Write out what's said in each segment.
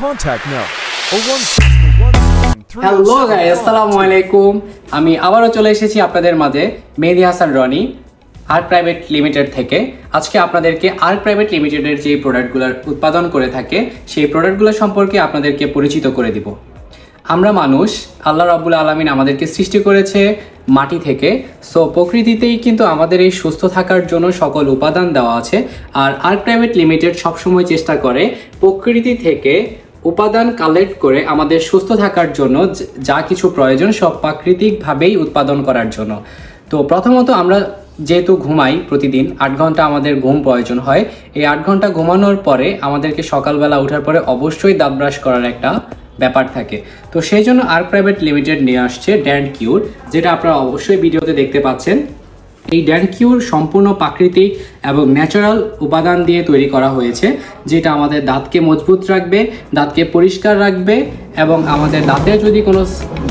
Contact now 016 hello guys, আসসালামু আলাইকুম। আমি আবারও চলে এসেছি আপনাদের মাঝে মেহেদী হাসান রনি আর্ক প্রাইভেট লিমিটেড থেকে। আজকে আপনাদেরকে আর্ক প্রাইভেট লিমিটেডের যে প্রোডাক্টগুলো উৎপাদন করে থাকে সেই প্রোডাক্টগুলো সম্পর্কে আপনাদেরকে পরিচিত করে দিব। আমরা মানুষ, আল্লাহ রাব্বুল আলামিন আমাদেরকে সৃষ্টি করেছে মাটি থেকে। সো প্রকৃতিতেই কিন্তু আমাদের এই সুস্থ থাকার জন্য সকল উপাদান দেওয়া আছে। আর আর্ক প্রাইভেট লিমিটেড সবসময় চেষ্টা করে প্রকৃতি থেকে উপাদান কালেক্ট করে আমাদের সুস্থ থাকার জন্য যা কিছু প্রয়োজন সব প্রাকৃতিকভাবেই উৎপাদন করার জন্য। তো প্রথমত আমরা যেহেতু ঘুমাই প্রতিদিন 8 ঘন্টা আমাদের ঘুম প্রয়োজন হয়। এই 8 ঘন্টা ঘুমানোর পরে আমাদেরকে সকালবেলা ওঠার পরে অবশ্যই দাঁত ব্রাশ করার একটা ব্যাপার থাকে। তো সেই জন্য আর্ক প্রাইভেট লিমিটেড নিয়ে আসছে ড্যান্ট কিউর, যেটা আপনারা অবশ্যই ভিডিওতে দেখতে পাচ্ছেন। এই ড্যান্ট কিউর সম্পূর্ণ প্রাকৃতিক এবং ন্যাচারাল উপাদান দিয়ে তৈরি করা হয়েছে, যেটা আমাদের দাঁতকে মজবুত রাখবে, দাঁতকে পরিষ্কার রাখবে এবং আমাদের দাঁতে যদি কোনো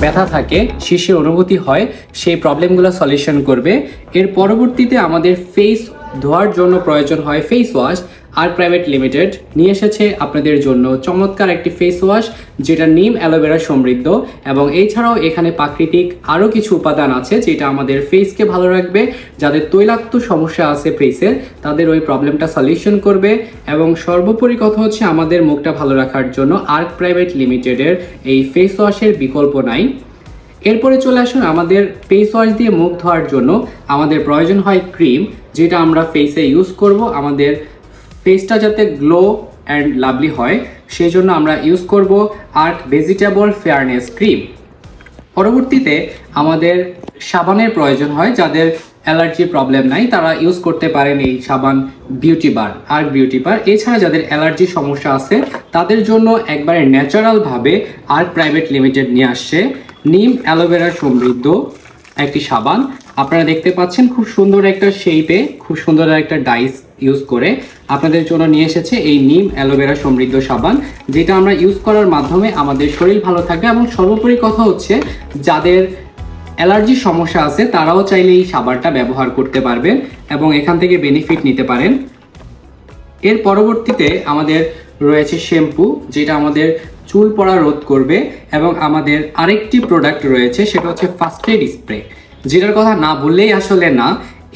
ব্যথা থাকে, শীষের অনুভূতি হয়, সেই প্রবলেমগুলো সলিউশন করবে। এর পরবর্তীতে আমাদের ফেস ধোয়ার জন্য প্রয়োজন হয় face wash. Arc private limited নিয়ে এসেছে আপনাদের জন্য চমৎকার একটি ফেস ওয়াশ, যেটা নিম অ্যালোভেরা সমৃদ্ধ এবং এছাড়াও এখানে প্রাকৃতিক আরও কিছু উপাদান আছে যেটা আমাদের ফেসকে ভালো রাখবে। যাদের তৈলাক্ত সমস্যা আছে ফেসের, তাদের ওই প্রবলেমটা সলিউশন করবে। এবং সর্বোপরি কথা হচ্ছে, আমাদের মুখটা ভালো রাখার জন্য আর্ক প্রাইভেট লিমিটেডের এই ফেস ওয়াশের বিকল্প নাই। এরপরে চলে আসুন, আমাদের ফেস ওয়াশ দিয়ে মুখ ধোয়ার জন্য আমাদের প্রয়োজন হয় ক্রিম, যেটা আমরা ফেসে ইউজ করব। আমাদের ফেসটা যাতে গ্লো অ্যান্ড লাভলি হয় সেই জন্য আমরা ইউজ করব আর্ক ভেজিটেবল ফেয়ারনেস ক্রিম। পরবর্তীতে আমাদের সাবানের প্রয়োজন হয়। যাদের অ্যালার্জি প্রবলেম নাই তারা ইউজ করতে পারেন এই সাবান beauty bar, Arc beauty bar. এছাড়া যাদের অ্যালার্জি সমস্যা আছে তাদের জন্য একবারে ন্যাচারালভাবে আর্ক প্রাইভেট লিমিটেড নিয়ে আসছে নিম অ্যালোভেরা সমৃদ্ধ একটি সাবান। আপনারা দেখতে পাচ্ছেন খুব সুন্দর একটা শেপে, খুব সুন্দর একটা ডাইস ইউজ করে আপনাদের জন্য নিয়ে এসেছে এই নিম অ্যালোভেরা সমৃদ্ধ সাবান, যেটা আমরা ইউজ করার মাধ্যমে আমাদের শরীর ভালো থাকবে। এবং সর্বোপরি কথা হচ্ছে, যাদের অ্যালার্জির সমস্যা আছে তারাও চাইলে এই সাবানটা ব্যবহার করতে পারবেন এবং এখান থেকে বেনিফিট নিতে পারেন। এর পরবর্তীতে আমাদের রয়েছে শ্যাম্পু, যেটা আমাদের চুল পড়া রোধ করবে। এবং আমাদের আরেকটি প্রোডাক্ট রয়েছে, সেটা হচ্ছে ফার্স্ট এড স্প্রে, যেটার কথা না বললেই আসলে না।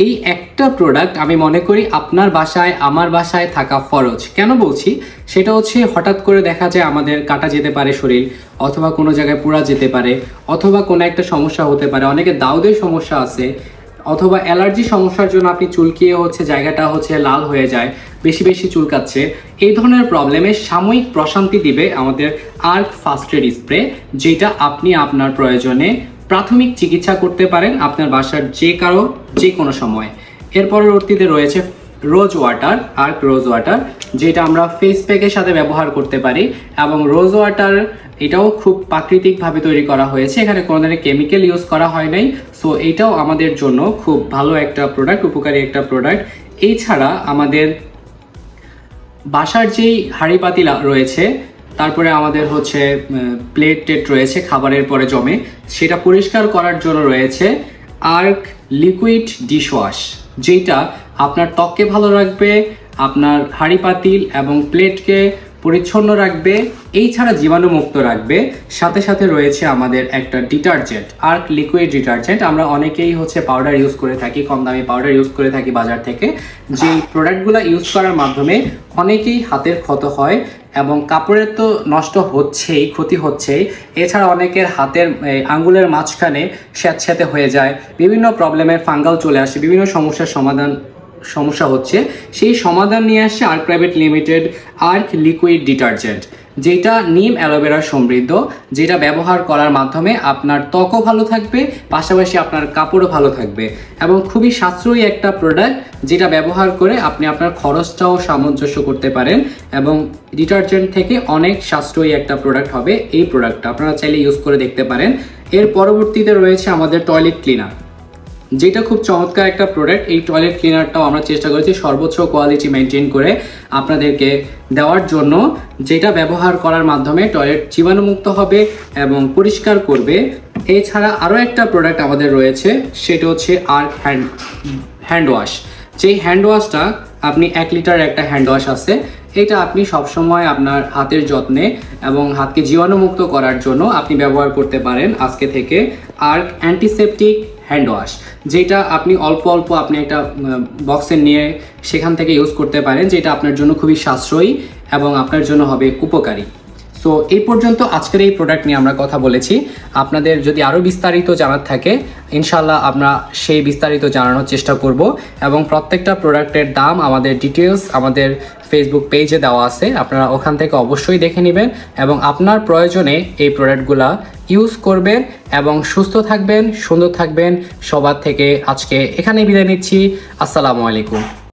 এই একটা প্রোডাক্ট আমি মনে করি আপনার বাসায়, আমার বাসায় থাকা ফরজ। কেন বলছি সেটা হচ্ছে, হঠাৎ করে দেখা যায় আমাদের কাটা যেতে পারে শরীর, অথবা কোনো জায়গায় পোড়া যেতে পারে, অথবা কোনো একটা সমস্যা হতে পারে। অনেকে দাউদের সমস্যা আছে, অথবা অ্যালার্জি সমস্যার জন্য আপনি চুলকিয়ে জায়গাটা লাল হয়ে যায়, বেশি বেশি চুলকাচ্ছে। এই ধরনের প্রবলেমে সাময়িক প্রশান্তি দিবে আমাদের আর্ক ফার্স্ট এড স্প্রে, যেটা আপনি আপনার প্রয়োজনে প্রাথমিক চিকিৎসা করতে পারেন আপনার বাসার যে কোনো সময়। এর পরবর্তীতে রয়েছে rose water, Arc rose water, যেটা আমরা ফেস প্যাকের সাথে ব্যবহার করতে পারি। এবং রোজ ওয়াটার এটাও খুব প্রাকৃতিকভাবে তৈরি করা হয়েছে, এখানে কোনো ধরনের কেমিক্যাল ইউজ করা হয় নাই। সো এটাও আমাদের জন্য খুব ভালো একটা প্রোডাক্ট, উপকারী একটা প্রোডাক্ট। এছাড়া আমাদের বাসার যেই হাঁড়ি পাতিল রয়েছে, তারপরে আমাদের প্লেট টেট রয়েছে খাবারের পরে জমে, সেটা পরিষ্কার করার জন্য রয়েছে আর্ক লিকুইড ডিশওয়াশ, যেটা আপনার ত্বককে ভালো রাখবে, আপনার হাঁড়ি পাতিল এবং প্লেটকে পরিচ্ছন্ন রাখবে, এই ছাড়া জীবাণুমুক্ত রাখবে। সাথে সাথে রয়েছে আমাদের একটা ডিটারজেন্ট, আর্ক লিকুইড ডিটারজেন্ট। আমরা অনেকেই পাউডার ইউজ করে থাকি, কম দামি পাউডার ইউজ করে থাকি বাজার থেকে। যেই প্রোডাক্টগুলো ইউজ করার মাধ্যমে অনেকেই হাতের ক্ষত হয় এবং কাপড়ের তো নষ্ট হচ্ছেই, ক্ষতি হচ্ছেই, এছাড়া অনেকের হাতের আঙ্গুলের মাঝখানে স্যাঁতস্যাঁতে হয়ে যায়, বিভিন্ন প্রবলেমের ফাঙ্গাল চলে আসে, বিভিন্ন সমস্যা হচ্ছে। সেই সমাধান নিয়ে আসছে Arc private limited Arc liquid detergent, যেটা নিম অ্যালোভেরা সমৃদ্ধ, যেটা ব্যবহার করার মাধ্যমে আপনার ত্বকও ভালো থাকবে, পাশাপাশি আপনার কাপড়ও ভালো থাকবে। এবং খুবই সাশ্রয়ী একটা প্রোডাক্ট, যেটা ব্যবহার করে আপনি আপনার খরচটাও সামঞ্জস্য করতে পারেন। এবং ডিটারজেন্ট থেকে অনেক সাশ্রয়ী একটা প্রোডাক্ট হবে এই প্রোডাক্টটা, আপনারা চাইলে ইউজ করে দেখতে পারেন। এর পরবর্তীতে রয়েছে আমাদের টয়লেট ক্লিনার, যেটা খুব চমৎকার একটা প্রোডাক্ট। এই টয়লেট ক্লিনারটাও আমরা চেষ্টা করেছি সর্বোচ্চ কোয়ালিটি মেনটেন করে আপনাদেরকে দেওয়ার জন্য, যেটা ব্যবহার করার মাধ্যমে টয়লেট জীবাণুমুক্ত হবে এবং পরিষ্কার করবে। এছাড়া আরও একটা প্রোডাক্ট আমাদের রয়েছে, সেটা হচ্ছে আর্ক হ্যান্ড ওয়াশ। যেই হ্যান্ড ওয়াশটা আপনি 1 লিটার একটা হ্যান্ড ওয়াশ আছে, এটা আপনি সবসময় আপনার হাতের যত্নে এবং হাতকে জীবাণুমুক্ত করার জন্য আপনি ব্যবহার করতে পারেন আজকে থেকে আর্ক অ্যান্টিসেপটিক হ্যান্ড ওয়াশ, যেটা আপনি অল্প অল্প আপনি একটা বক্সে নিয়ে সেখান থেকে ইউজ করতে পারেন, যেটা আপনার জন্য খুবই সাশ্রয়ী এবং আপনার জন্য হবে উপকারী। সো এই পর্যন্ত আজকের এই প্রোডাক্ট নিয়ে আমরা কথা বলেছি। আপনাদের যদি আরও বিস্তারিত জানার থাকে ইনশাল্লাহ আমরা সেই বিস্তারিত জানানোর চেষ্টা করব, এবং প্রত্যেকটা প্রোডাক্টের দাম আমাদের ডিটেলস আমাদের ফেসবুক পেজে দেওয়া আছে, আপনারা ওখান থেকে অবশ্যই দেখে নেবেন এবং আপনার প্রয়োজনে এই প্রোডাক্টগুলা ইউজ করবেন এবং সুস্থ থাকবেন, সুন্দর থাকবেন। সবার থেকে আজকে এখানেই বিদায় নিচ্ছি। আসসালামু আলাইকুম।